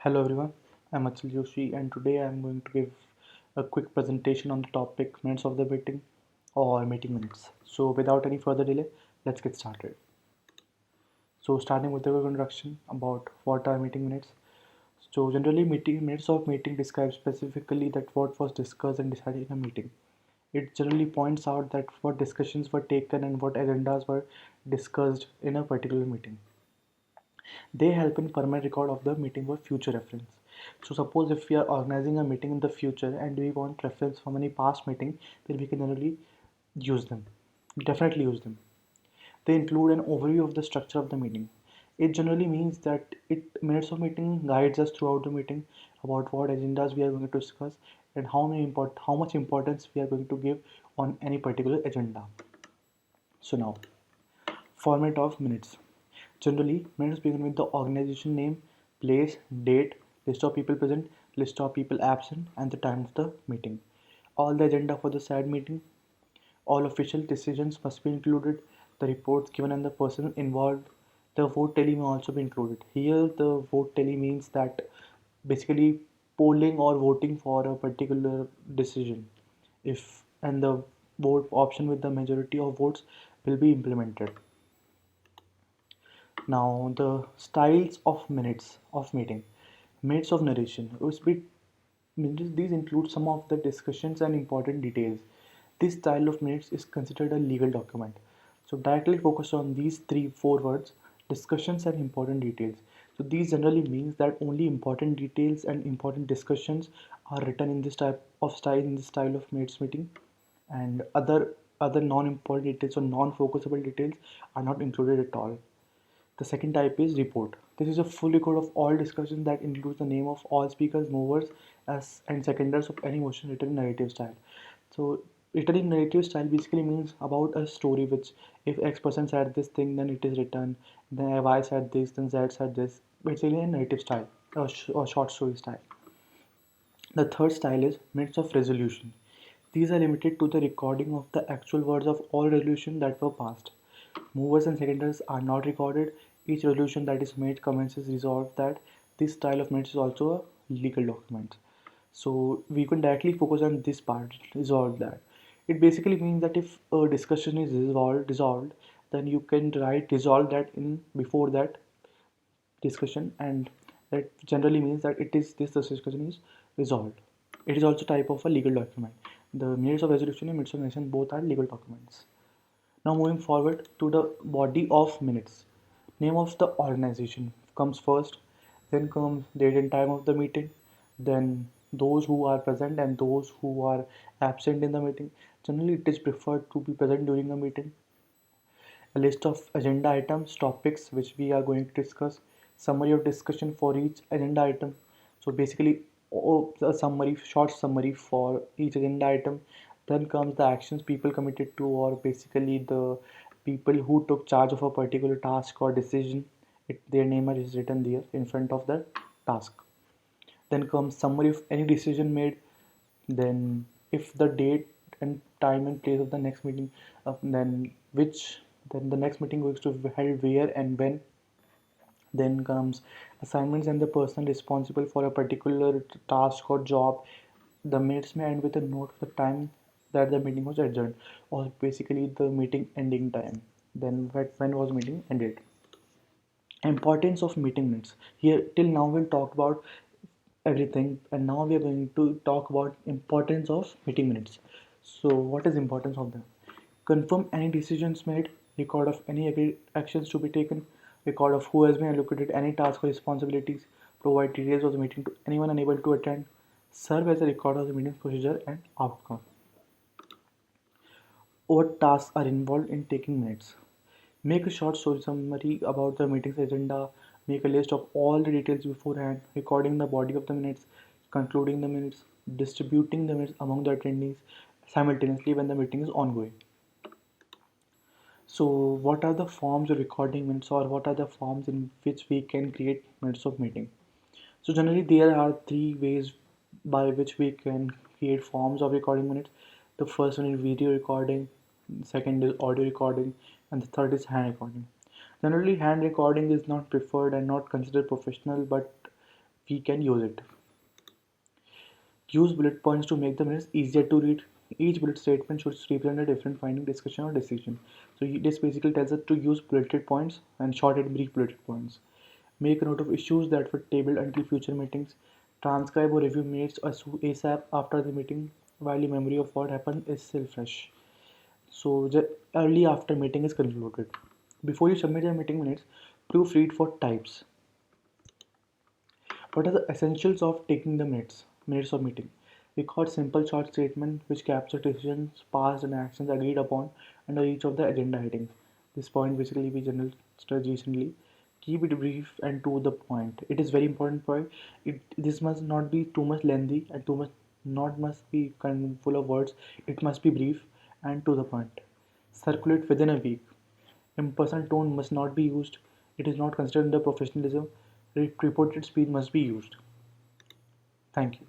Hello everyone, I'm Achal Joshi and today I'm going to give a quick presentation on the topic minutes of the meeting or meeting minutes. So without any further delay, let's get started. So starting with the quick introduction about what are meeting minutes. So generally meeting minutes of meeting describe specifically that what was discussed and decided in a meeting. It generally points out that what discussions were taken and what agendas were discussed in a particular meeting. They help in permanent record of the meeting for future reference. So suppose if we are organizing a meeting in the future and we want reference from any past meeting, then we can generally use them. Definitely use them. They include an overview of the structure of the meeting. It generally means that it minutes of meeting guides us throughout the meeting about what agendas we are going to discuss and how much importance we are going to give on any particular agenda. So now, format of minutes. Generally, minutes begin with the organization name, place, date, list of people present, list of people absent, and the time of the meeting. All the agenda for the said meeting, all official decisions must be included, the reports given and the person involved. The vote tally may also be included. Here, the vote tally means that basically polling or voting for a particular decision. If and the vote option with the majority of votes will be implemented. Now, the styles of minutes of meeting. Minutes of narration. These include some of the discussions and important details. This style of minutes is considered a legal document. So, directly focus on these three, four words discussions and important details. So, these generally means that only important details and important discussions are written in this type of style, in this style of minutes meeting, and other non-important details or non-focusable details are not included at all. The second type is report. This is a full record of all discussions that includes the name of all speakers, movers, as and seconders of any motion written in narrative style. So written in narrative style basically means about a story which if X person said this thing then it is written, then Y said this, then Z said this. Basically a narrative style or short story style. The third style is minutes of resolution. These are limited to the recording of the actual words of all resolutions that were passed. Movers and seconders are not recorded. Each resolution that is made commences resolved that this style of minutes is also a legal document. So we can directly focus on this part, resolve that. It basically means that if a discussion is dissolved, then you can write resolve that in before that discussion, and that generally means that it is this discussion is resolved. It is also type of a legal document. The minutes of resolution and minutes of nation both are legal documents. Now moving forward to the body of minutes. Name of the organization comes first, then comes date and time of the meeting, then those who are present and those who are absent in the meeting. Generally, it is preferred to be present during the meeting. A list of agenda items, topics which we are going to discuss, summary of discussion for each agenda item. So basically, a summary, short summary for each agenda item. Then comes the actions people committed to, or basically the people who took charge of a particular task or decision. Their name is written there in front of the task. Then comes summary of any decision made. Then if the date and time and place of the next meeting, then the next meeting going to be held where and when. Then comes assignments and the person responsible for a particular task or job. The minutes may end with a note of the time that the meeting was adjourned, or basically the meeting ending time. Then when was meeting ended. Importance of meeting minutes. Here till now we'll talk about everything, and now we are going to talk about importance of meeting minutes. So what is importance of them? Confirm any decisions made, record of any agreed actions to be taken, record of who has been allocated any task or responsibilities, provide details of the meeting to anyone unable to attend, serve as a record of the meeting procedure and outcome. What tasks are involved in taking minutes? Make a short story summary about the meeting's agenda, make a list of all the details beforehand, recording the body of the minutes, concluding the minutes, distributing the minutes among the attendees simultaneously when the meeting is ongoing. So, what are the forms of recording minutes, or what are the forms in which we can create minutes of meeting? So, generally, there are three ways by which we can create forms of recording minutes. The first one is video recording, the second is audio recording, and the third is hand recording. Generally, hand recording is not preferred and not considered professional, but we can use it. Use bullet points to make the minutes easier to read. Each bullet statement should represent a different finding, discussion, or decision. So this basically tells us to use bulleted points and short and brief bulleted points. Make a note of issues that were tabled until future meetings. Transcribe or review minutes ASAP after the meeting while your memory of what happened is still fresh. So early after meeting is concluded. Before you submit the meeting minutes, proofread for types. What are the essentials of taking the minutes of meeting? Record simple short statement which capture decisions, past and actions agreed upon under each of the agenda headings. This point basically we general stress recently. Keep it brief and to the point. It is very important point. This must not be too much lengthy and too much not must be full of words. It must be brief and to the point. Circulate within a week. Impersonal tone must not be used. It is not considered under professionalism. Reported speed must be used. Thank you.